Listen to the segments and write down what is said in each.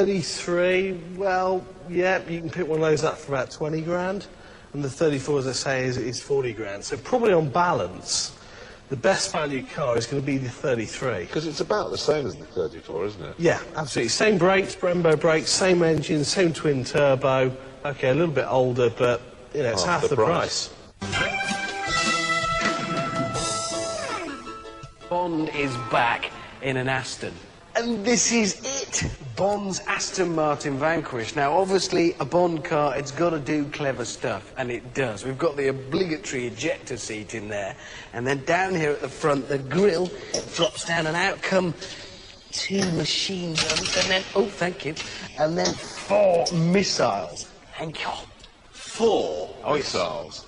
33, well, yeah, you can pick one of those up for about 20 grand. And the 34, as I say, is 40 grand. So probably on balance, the best value car is going to be the 33. Because it's about the same as the 34, isn't it? Yeah, absolutely. Same brakes, Brembo brakes, same engine, same twin turbo. Okay, a little bit older, but, you know, it's half the price. Bond is back in an Aston. And this is it, Bond's Aston Martin Vanquish. Now, obviously, a Bond car, it's got to do clever stuff, and it does. We've got the obligatory ejector seat in there, and then down here at the front, the grille drops down, and out come 2 machine guns, and then, oh, thank you, and then 4 missiles. Thank you. 4 missiles?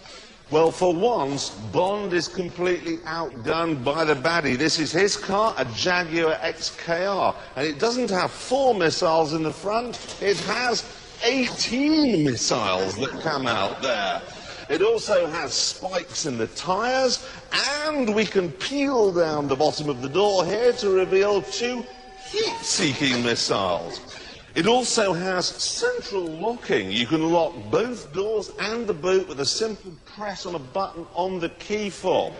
Well, for once, Bond is completely outdone by the baddie. This is his car, a Jaguar XKR, and it doesn't have 4 missiles in the front, it has 18 missiles that come out there. It also has spikes in the tyres, and we can peel down the bottom of the door here to reveal 2 heat-seeking missiles. It also has central locking. You can lock both doors and the boot with a simple press on a button on the key fob.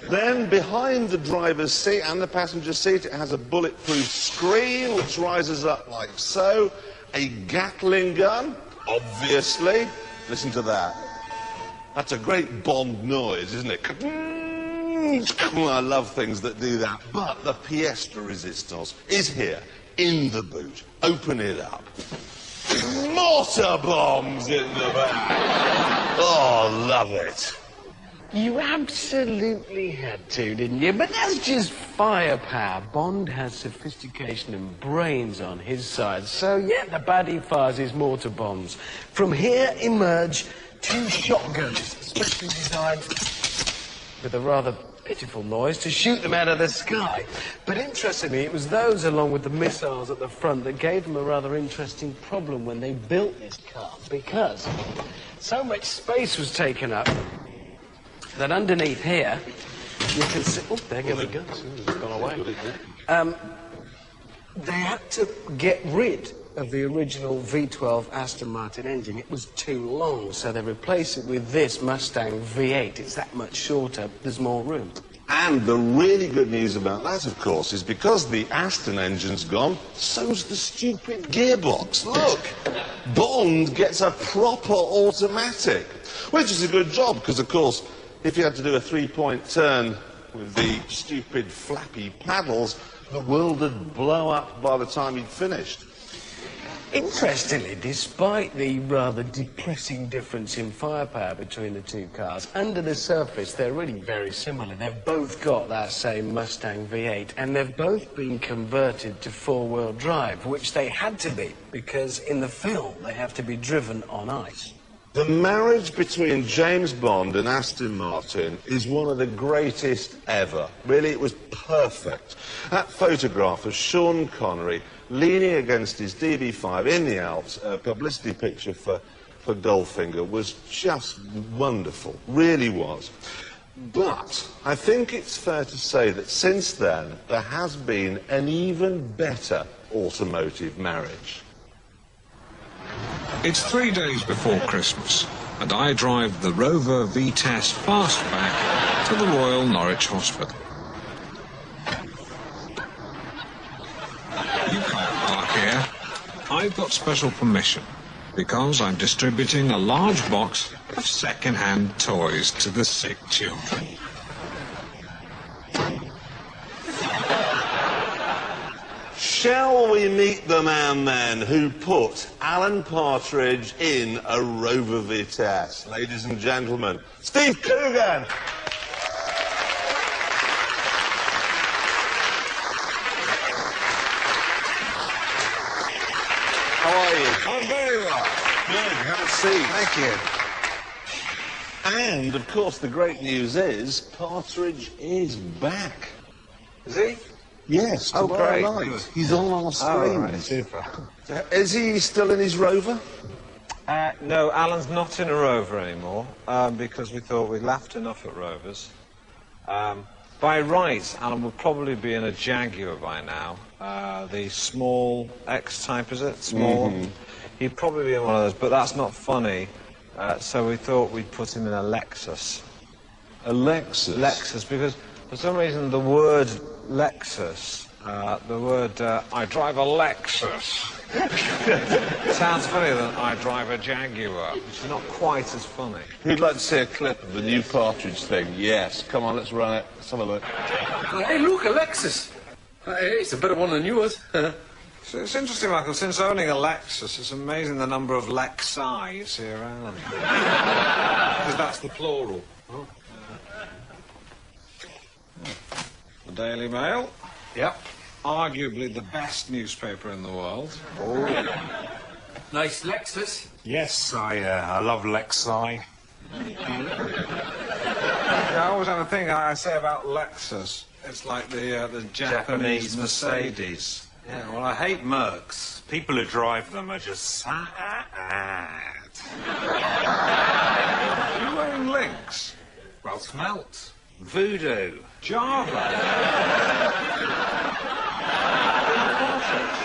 Then, behind the driver's seat and the passenger seat, it has a bulletproof screen which rises up like so. A Gatling gun, obviously. Listen to that. That's a great Bond noise, isn't it? I love things that do that. But the pièce de résistance is here, in the boot. Open it up. Mortar bombs in the back. Oh, love it. You absolutely had to, didn't you? But that's just firepower. Bond has sophistication and brains on his side. So, yeah, the baddie fires his mortar bombs. From here emerge 2 shotguns, specially designed with a rather pitiful noise to shoot them out of the sky. But interestingly, it was those, along with the missiles at the front, that gave them a rather interesting problem when they built this car, because so much space was taken up that underneath here, you can see... Oh, there go the guns. It's gone away. They had to get rid of the original V12 Aston Martin engine. It was too long, so they replaced it with this Mustang V8. It's that much shorter, there's more room. And the really good news about that, of course, is because the Aston engine's gone, so's the stupid gearbox. Look, Bond gets a proper automatic, which is a good job, because, of course, if you had to do a 3-point turn with the stupid flappy paddles, the world would blow up by the time he'd finished. Interestingly, despite the rather depressing difference in firepower between the 2 cars, under the surface they're really very similar. They've both got that same Mustang V8, and they've both been converted to 4-wheel drive, which they had to be, because in the film they have to be driven on ice. The marriage between James Bond and Aston Martin is one of the greatest ever. Really, it was perfect. That photograph of Sean Connery leaning against his DB5 in the Alps, a publicity picture for Goldfinger, was just wonderful, really was. But I think it's fair to say that since then there has been an even better automotive marriage. It's 3 days before Christmas, and I drive the Rover Vitesse fastback to the Royal Norwich Hospital. You can't park here. I've got special permission, because I'm distributing a large box of second-hand toys to the sick children. Shall we meet the man, then, who put Alan Partridge in a Rover Vitesse? Ladies and gentlemen, Steve Coogan! How are you? I'm very well. Good, have a seat. Thank you. And, of course, the great news is Partridge is back. Is he? Yes, tomorrow night. He's on our screen. Oh, right, super. Is he still in his Rover? No, Alan's not in a Rover anymore, because we thought we'd laughed enough at Rovers. By rights, Alan would probably be in a Jaguar by now, the small X-type, is it? Small. He'd probably be in one of those, but that's not funny. So we thought we'd put him in a Lexus. A Lexus? Lexus, because for some reason the word Lexus, I drive a Lexus, sounds funnier than I drive a Jaguar, which is not quite as funny. Who'd like to see a clip of the new Partridge thing? Yes. Come on, let's run it. Let's have a look. Hey, look, a Lexus. Hey, it's a better one than yours. So it's interesting, Michael, since owning a Lexus, it's amazing the number of Lexi you see around. Because that's the plural. Oh. The Daily Mail. Yep. Arguably the best newspaper in the world. Oh. Nice Lexus. Yes, I love Lexi. I always have a thing I say about Lexus. It's like the Japanese Mercedes. Yeah, well, I hate Mercs. People who drive them are just sad. Are you wearing links? Well, Smelt, Voodoo, Java.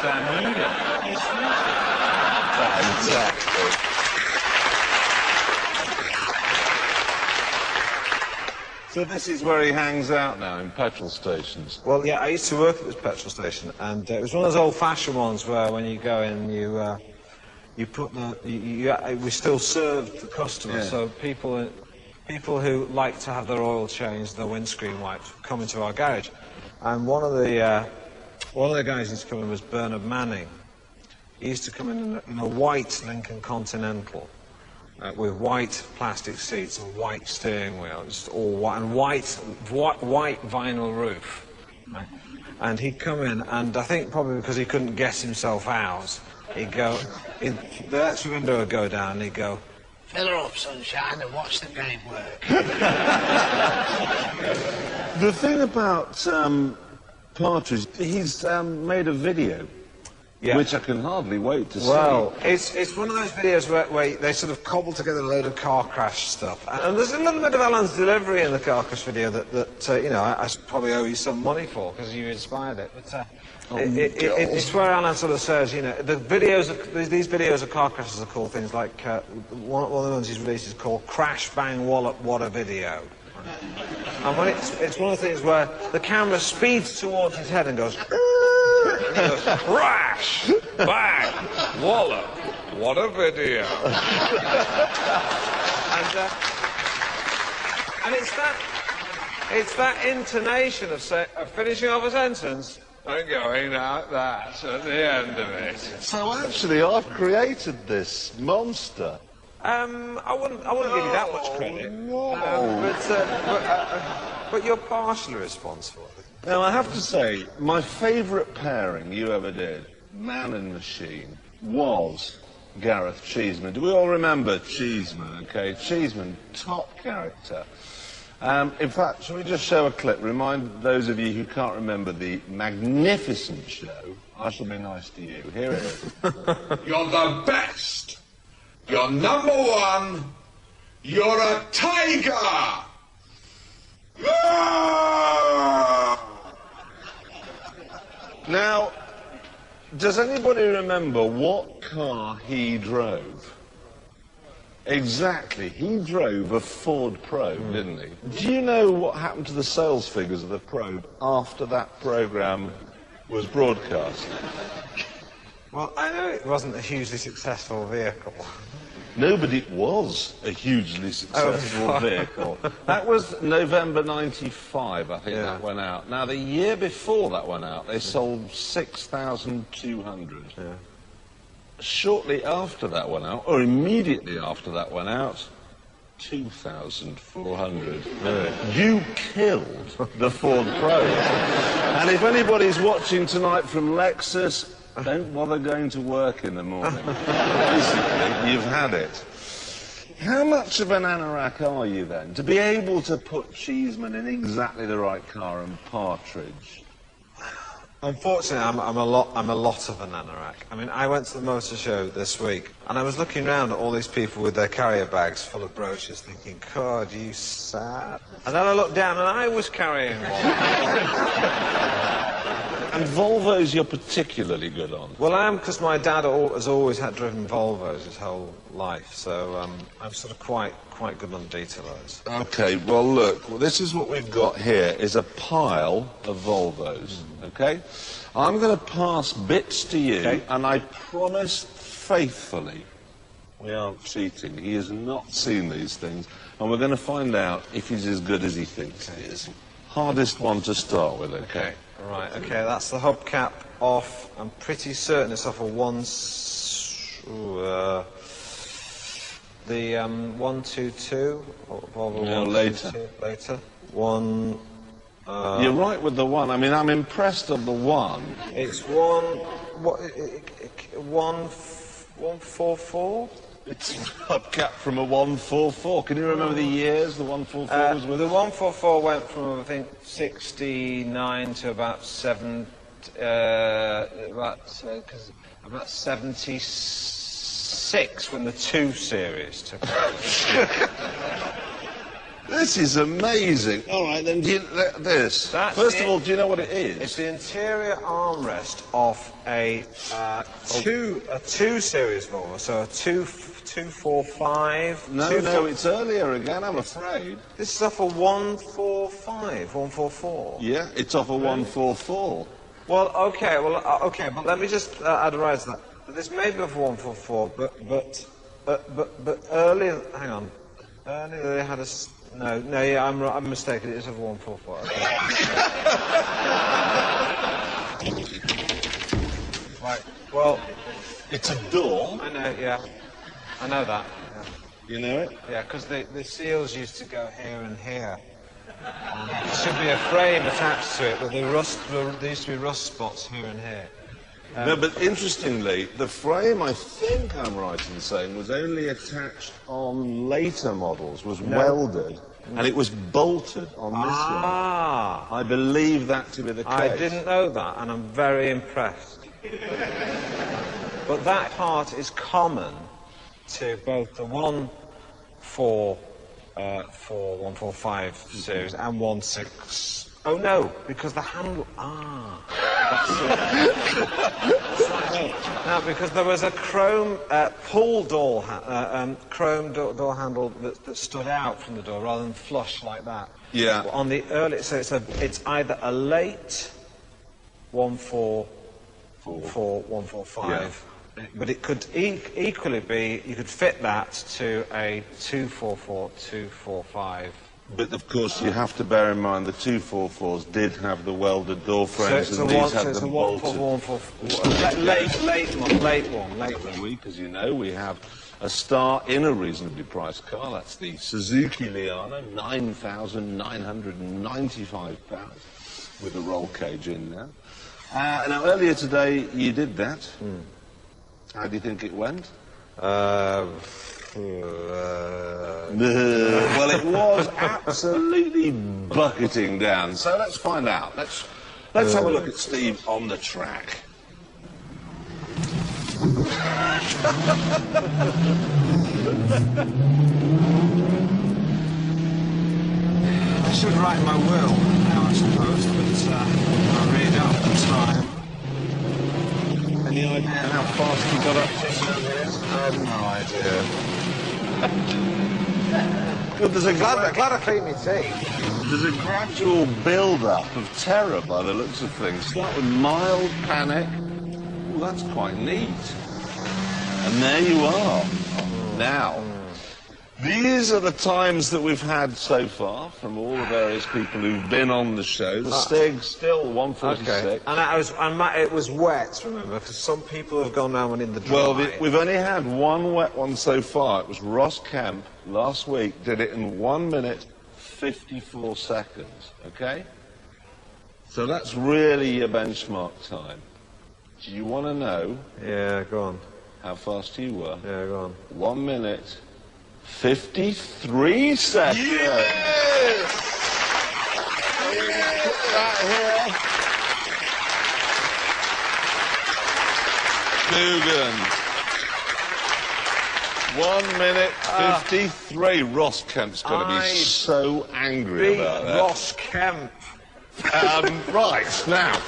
Bermuda. Fantastic. So this is where he hangs out now, in petrol stations. Well, yeah, I used to work at this petrol station, and it was one of those old-fashioned ones where when you go in, you put the... we still served the customers, so people who like to have their oil changed, their windscreen wiped, come into our garage. And one of the guys who used to come in was Bernard Manning. He used to come in a white Lincoln Continental. With white plastic seats and white steering wheel, just all white, and white vinyl roof. Right? And he'd come in, and I think probably because he couldn't get himself out, he'd go, the electric window would go down, and he'd go, "Fill her up, sunshine, and watch the game work." The thing about Partridge, he's made a video. Yeah. Which I can hardly wait to see. Well, it's one of those videos where they sort of cobble together a load of car crash stuff. And there's a little bit of Alan's delivery in the car crash video that you know, I probably owe you some money for, because you inspired it. But it's where Alan sort of says, you know, these videos of car crashes are called things like, one of the ones he's released is called Crash Bang Wallop What a Video. And when it's one of the things where the camera speeds towards his head and goes... And he goes, crash, bang, wallop, what a video. And it's that intonation of finishing off a sentence and going like that at the end of it. So actually, I've created this monster. I wouldn't give you that much credit. No. But you're partially responsible. Now, I have to say, my favourite pairing you ever did, man and machine, was Gareth Cheeseman. Do we all remember Cheeseman? Okay, Cheeseman, top character. In fact, shall we just show a clip? Remind those of you who can't remember the magnificent show. I shall be nice to you. Here it is. You're the best. You're number one. You're a tiger. Now, does anybody remember what car he drove? Exactly, he drove a Ford Probe, didn't he? Do you know what happened to the sales figures of the Probe after that programme was broadcast? Well, I know it wasn't a hugely successful vehicle. No, but it was a hugely successful vehicle. That was November 95, I think that went out. Now, the year before that went out, they sold 6,200. Yeah. Shortly after that went out, or immediately after that went out, 2,400. You killed the Ford Probe. And if anybody's watching tonight from Lexus, don't bother going to work in the morning. Basically, you've had it. How much of an anorak are you then, to be able to put Cheeseman in exactly the right car and Partridge? Unfortunately, I'm a lot of an anorak. I mean, I went to the motor show this week, and I was looking around at all these people with their carrier bags full of brochures, thinking, God, you sad. And then I looked down, and I was carrying one. And Volvos you're particularly good on. Well, I am, because my dad has always had driven Volvos his whole life, so I'm sort of quite good on detailos. Okay, well, look, this is what we've got here, is a pile of Volvos, okay? I'm going to pass bits to you, and I promise faithfully we aren't cheating. He has not seen these things, and we're going to find out if he's as good as he thinks he is. Hardest one to start with, okay? Right, okay, that's the hubcap off. I'm pretty certain it's off a the 122. Volvo No, 122, later. You're right with the one. I mean, I'm impressed of the one. It's 144. It's a hubcap from a 144. Can you remember the years the 144 was with? The 144 went from, I think, 69 to about 76 when the 2 series took over. This is amazing. All right, then, this. First of all, do you know what it is? It's the interior armrest of a 2 series Volvo, so a 245. No, it's earlier again, I'm afraid. This is off a 145, 144. Yeah, it's off a 144. Well, okay, but let me just advise that. This may be off a 144, but earlier, hang on. Earlier they had a... No, yeah, I'm mistaken. It's a 144. Okay. Right. Well, it's a door. I know. Yeah, I know that. Yeah. You know it? Yeah, because the seals used to go here and here. There should be a frame attached to it, but there used to be rust spots here and here. No, but interestingly, the frame, I think I'm right in saying, was only attached on later models, was welded, and it was bolted on this one. I believe that to be the case. I didn't know that, and I'm very impressed. But that part is common to both the 145 series and 16. Oh no, because the handle. Now, because there was a chrome pull door, chrome door handle that stood out from the door rather than flush like that. Yeah. On the early, so it's either a late 144, 145. But it could equally be, you could fit that to a 244, 245. But of course, you have to bear in mind the 244s did have the welded door frames, and these had them bolted. Late one. As you know, we have a star in a reasonably priced car. That's the Suzuki Liana, £9,995 with a roll cage in there. Now, earlier today, you did that. How do you think it went? Well, it was absolutely bucketing down. So let's find out. Let's have a look at Steve on the track. I should write my will now, I suppose, but I'll read out the time. Any idea how fast he got up to? I have no idea. Well, there's Glad I cleaned my teeth. There's a gradual build-up of terror by the looks of things. Start with mild panic. Ooh, that's quite neat. And there you are. Now, these are the times that we've had so far from all the various people who've been on the show. The Stig's still 146. Okay. And it was wet, remember, because some people have gone round in the dry. Well, we've only had one wet one so far. It was Ross Kemp last week, did it in 1 minute, 54 seconds, okay? So that's really your benchmark time. Do you want to know? Yeah, go on. How fast you were? Yeah, go on. 1 minute, 53 seconds. Yes! Put that here. Dugan. 1 minute, 53. Ross Kemp's going to be so angry about that. Ross Kemp. Right, now.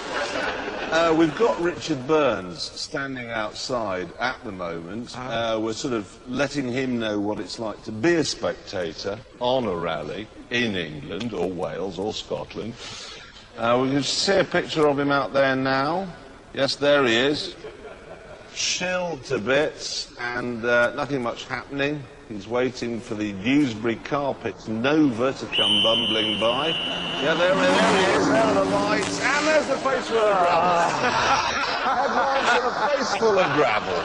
We've got Richard Burns standing outside at the moment. We're sort of letting him know what it's like to be a spectator on a rally in England or Wales or Scotland. We can see a picture of him out there now. Yes, there he is. Chilled to bits and nothing much happening. He's waiting for the Dewsbury Carpets Nova to come bumbling by. Yeah, there he is, there are the lights, and there's the face full of gravel. Headlines and a face full of gravel.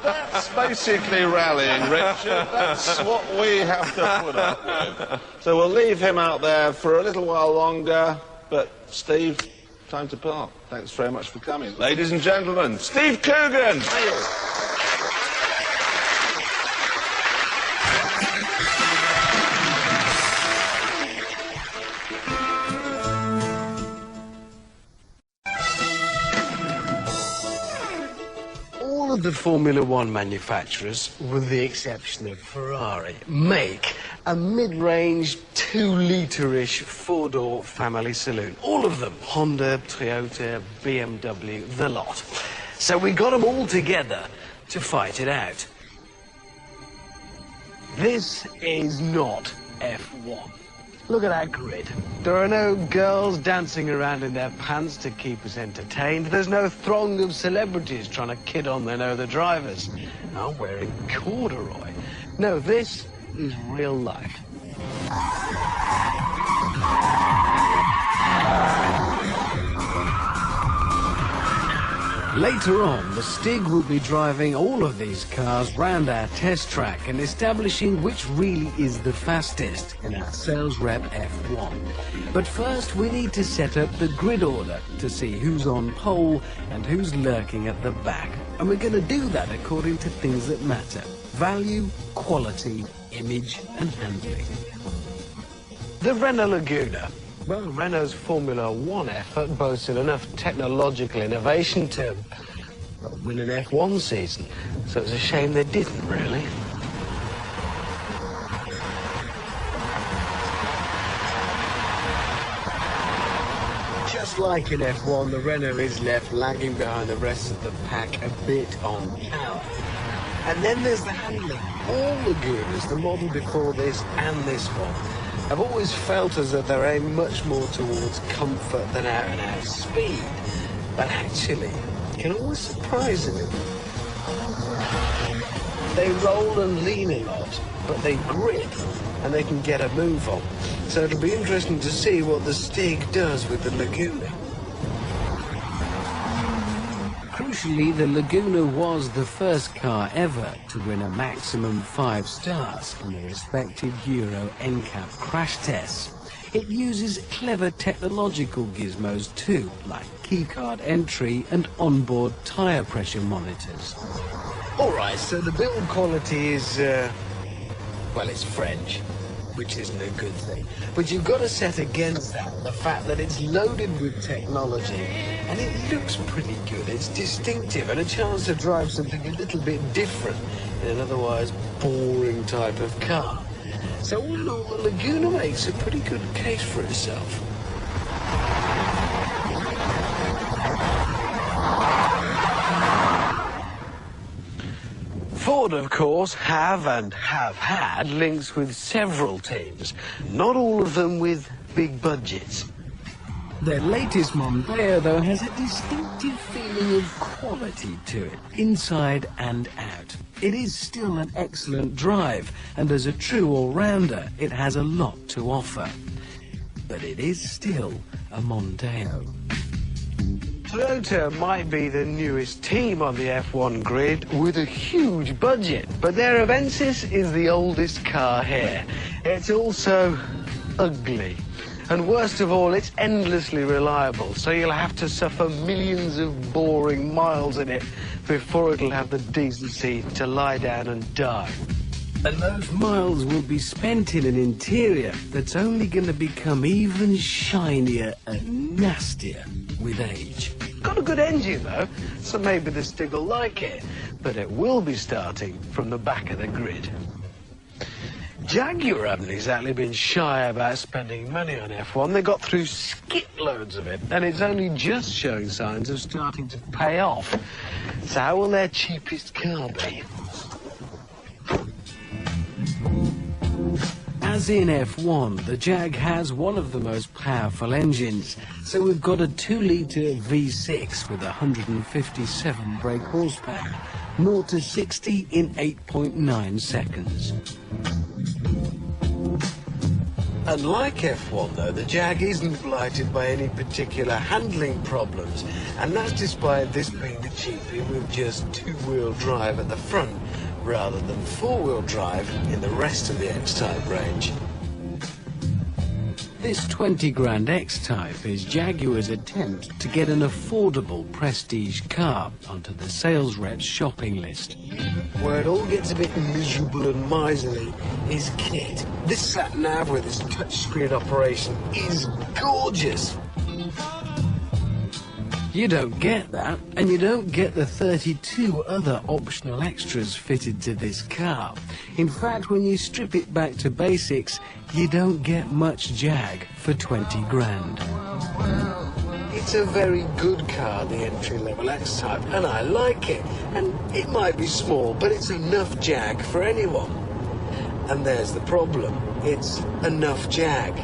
That's basically rallying, Richard. That's what we have to put up with. So we'll leave him out there for a little while longer, but Steve, time to part. Thanks very much for coming. Ladies and gentlemen, Steve Coogan! All of the Formula One manufacturers, with the exception of Ferrari, make a mid-range 2-litre-ish four-door family saloon. All of them. Honda, Toyota, BMW, the lot. So we got them all together to fight it out. This is not F1. Look at that grid. There are no girls dancing around in their pants to keep us entertained. There's no throng of celebrities trying to kid on their other drivers. I'm wearing corduroy. No, this is real life. Later on, the Stig will be driving all of these cars round our test track and establishing which really is the fastest in our sales rep F1. But first, we need to set up the grid order to see who's on pole and who's lurking at the back. And we're going to do that according to things that matter: value, quality, image and handling. The Renault Laguna. Well, Renault's Formula One effort boasted enough technological innovation to win an F1 season, so it's a shame they didn't, really. Just like in F1, the Renault is left lagging behind the rest of the pack a bit on power. And then there's the handling. All Lagunas, the model before this and this one, I've always felt as though they're aimed much more towards comfort than out-and-out speed. But actually, it can always surprise me. They roll and lean a lot, but they grip and they can get a move on. So it'll be interesting to see what the Stig does with the Laguna. Crucially, the Laguna was the first car ever to win a maximum 5 stars in the respective Euro NCAP crash tests. It uses clever technological gizmos too, like keycard entry and onboard tyre pressure monitors. Alright, so the build quality is, well, it's French, which isn't a good thing. But you've got to set against that the fact that it's loaded with technology and it looks pretty good. It's distinctive and a chance to drive something a little bit different in an otherwise boring type of car. So all in all, the Laguna makes a pretty good case for itself. Ford, of course, have had links with several teams, not all of them with big budgets. Their latest Mondeo, though, has a distinctive feeling of quality to it, inside and out. It is still an excellent drive, and as a true all-rounder, it has a lot to offer. But it is still a Mondeo. Toyota might be the newest team on the F1 grid with a huge budget, but their Avensis is the oldest car here. It's also ugly. And worst of all, it's endlessly reliable, so you'll have to suffer millions of boring miles in it before it'll have the decency to lie down and die. And those miles will be spent in an interior that's only going to become even shinier and nastier with age. Got a good engine, though, so maybe the Stig will like it, but it will be starting from the back of the grid. Jaguar haven't exactly been shy about spending money on F1. They got through skiploads of it, and it's only just showing signs of starting to pay off. So how will their cheapest car be? As in F1, the Jag has one of the most powerful engines. So we've got a 2-litre V6 with 157 brake horsepower, 0 to 60 in 8.9 seconds. Unlike F1 though, the Jag isn't blighted by any particular handling problems, and that's despite this being the cheapie with just 2-wheel drive at the front, rather than 4-wheel drive in the rest of the X-Type range. This 20 grand X-Type is Jaguar's attempt to get an affordable prestige car onto the sales rep's shopping list. Where it all gets a bit miserable and miserly is kit. This sat-nav with its touchscreen operation is gorgeous. You don't get that, and you don't get the 32 other optional extras fitted to this car. In fact, when you strip it back to basics, you don't get much Jag for 20 grand. It's a very good car, the entry-level X-Type, and I like it. And it might be small, but it's enough Jag for anyone. And there's the problem. It's enough Jag.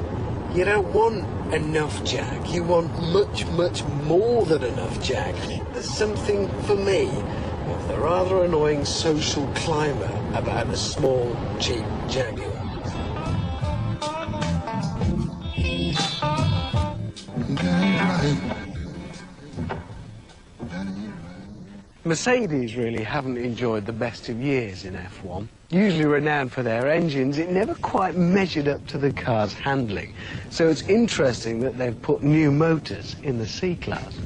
You don't want enough Jag. You want much, much more than enough Jag. There's something, for me, of the rather annoying social climber about a small, cheap Jaguar. Mercedes really haven't enjoyed the best of years in F1. Usually renowned for their engines, it never quite measured up to the car's handling. So it's interesting that they've put new motors in the C-Class.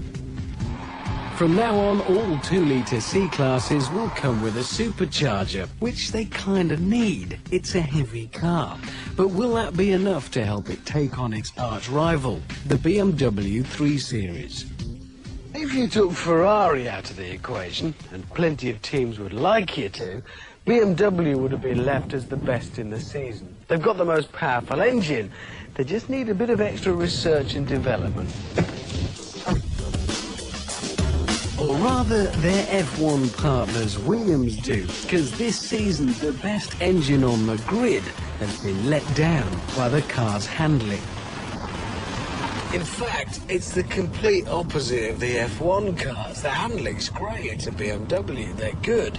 From now on, all 2-litre C-Classes will come with a supercharger, which they kind of need. It's a heavy car. But will that be enough to help it take on its arch-rival, the BMW 3 Series? If you took Ferrari out of the equation, and plenty of teams would like you to, BMW would have been left as the best in the season. They've got the most powerful engine. They just need a bit of extra research and development. Or rather, their F1 partners Williams do, because this season the best engine on the grid has been let down by the car's handling. In fact, it's the complete opposite of the F1 cars. The handling's great, it's a BMW, they're good.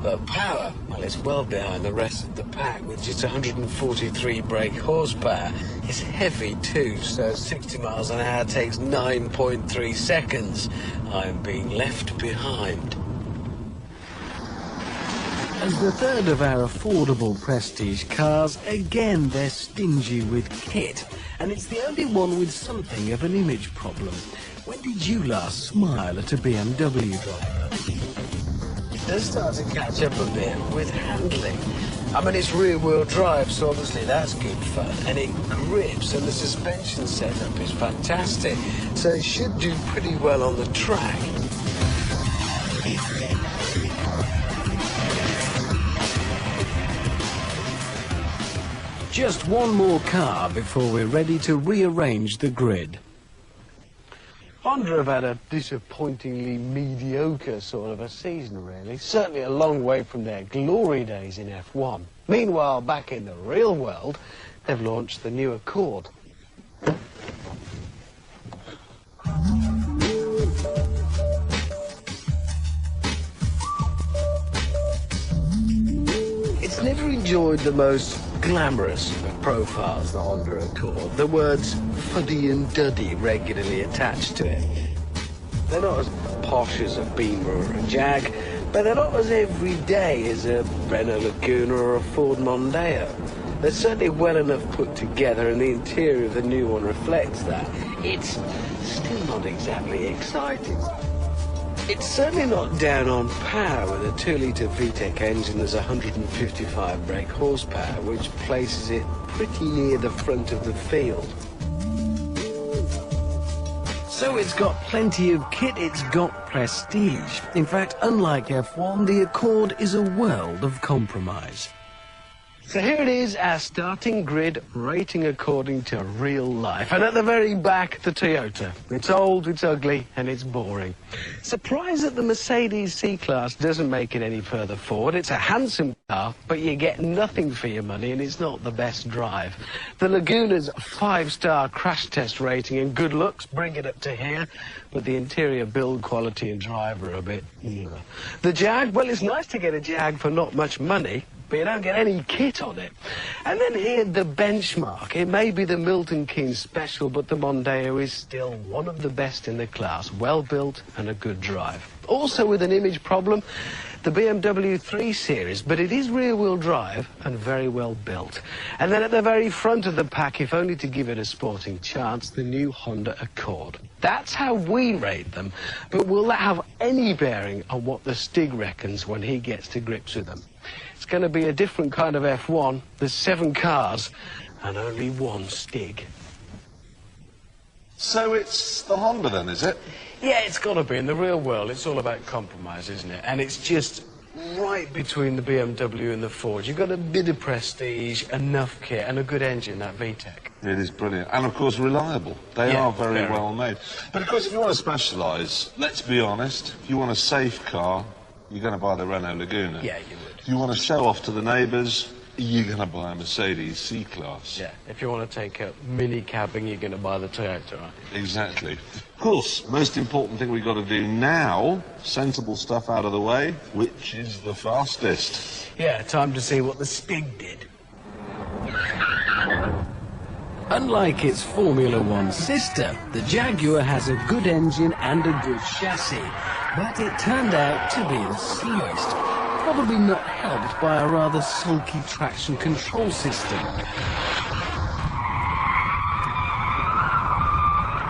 But power, well, it's well behind the rest of the pack with just 143 brake horsepower. It's heavy too, so 60 miles an hour takes 9.3 seconds. I'm being left behind. As the third of our affordable prestige cars, again they're stingy with kit. And it's the only one with something of an image problem. When did you last smile at a BMW driver? It does start to catch up a bit with handling. I mean, it's rear-wheel drive, so obviously that's good fun. And it grips, and the suspension setup is fantastic. So it should do pretty well on the track. Just one more car before we're ready to rearrange the grid. Honda have had a disappointingly mediocre sort of a season, really. Certainly a long way from their glory days in F1. Meanwhile, back in the real world, they've launched the new Accord. It's never enjoyed the most glamorous of profiles, the Honda Accord. The words fuddy and duddy regularly attached to it. They're not as posh as a Beamer or a Jag, but they're not as everyday as a Renault Laguna or a Ford Mondeo. They're certainly well enough put together, and the interior of the new one reflects that. It's still not exactly exciting. It's certainly not down on power with a 2-litre VTEC engine that's 155 brake horsepower, which places it pretty near the front of the field. So it's got plenty of kit, it's got prestige. In fact, unlike F1, the Accord is a world of compromise. So here it is, our starting grid, rating according to real life. And at the very back, the Toyota. It's old, it's ugly, and it's boring. Surprised that the Mercedes C-Class doesn't make it any further forward. It's a handsome car, but you get nothing for your money, and it's not the best drive. The Laguna's 5-star crash test rating and good looks bring it up to here, but the interior build quality and drive are a bit... The Jag, well, it's nice to get a Jag for not much money, but you don't get any kit on it. And then here, the benchmark. It may be the Milton Keynes Special, but the Mondeo is still one of the best in the class. Well built and a good drive. Also with an image problem, the BMW 3 Series, but it is rear-wheel drive and very well built. And then at the very front of the pack, if only to give it a sporting chance, the new Honda Accord. That's how we rate them, but will that have any bearing on what the Stig reckons when he gets to grips with them? It's going to be a different kind of F1. There's 7 cars and only 1 Stig. So it's the Honda then, is it? Yeah, it's got to be. In the real world, it's all about compromise, isn't it? And it's just right between the BMW and the Ford. You've got a bit of prestige, enough kit, and a good engine, that VTEC. It is brilliant. And, of course, reliable. They are very well made. But, of course, if you want to specialise, let's be honest, if you want a safe car, you're going to buy the Renault Laguna. Yeah, you would. If you want to show off to the neighbours, you're going to buy a Mercedes C-Class. Yeah, if you want to take a mini cabbing, you're going to buy the Toyota, right? Exactly. Of course, most important thing we've got to do now, sensible stuff out of the way, which is the fastest. Yeah, time to see what the Stig did. Unlike its Formula One sister, the Jaguar has a good engine and a good chassis, but it turned out to be the slowest. Probably not helped by a rather sulky traction control system.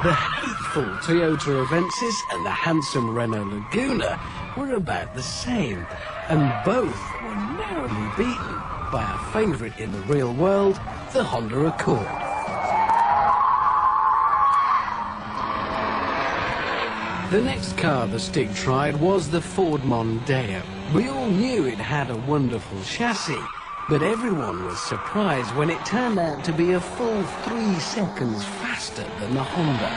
The hateful Toyota Avensis and the handsome Renault Laguna were about the same, and both were narrowly beaten by our favourite in the real world, the Honda Accord. The next car the Stig tried was the Ford Mondeo. We all knew it had a wonderful chassis, but everyone was surprised when it turned out to be a full 3 seconds faster than the Honda.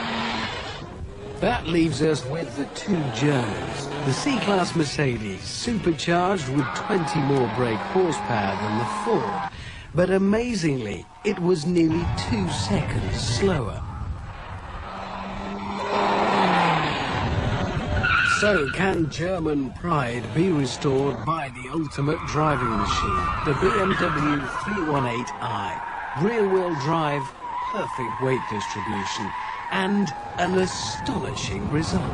That leaves us with the 2 Germans. The C-Class Mercedes, supercharged with 20 more brake horsepower than the Ford, but amazingly, it was nearly 2 seconds slower. So, can German pride be restored by the ultimate driving machine, the BMW 318i? Rear-wheel drive, perfect weight distribution, and an astonishing result.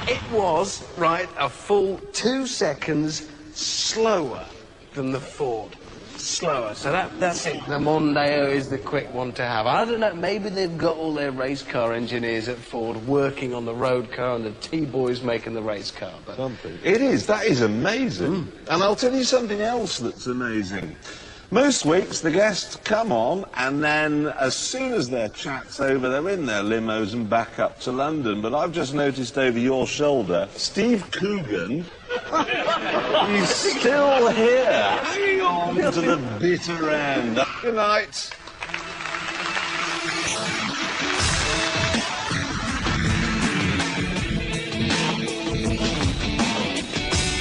It was, right, a full 2 seconds slower than the Ford. Slower, so that's it. The Mondeo is the quick one to have. I don't know, maybe they've got all their race car engineers at Ford working on the road car and the T-boys making the race car. But Something. It is, that is amazing. And I'll tell you something else that's amazing. Most weeks the guests come on and then as soon as their chat's over they're in their limos and back up to London. But I've just noticed over your shoulder, Steve Coogan, he's still here, hanging on to the bitter end. Good night.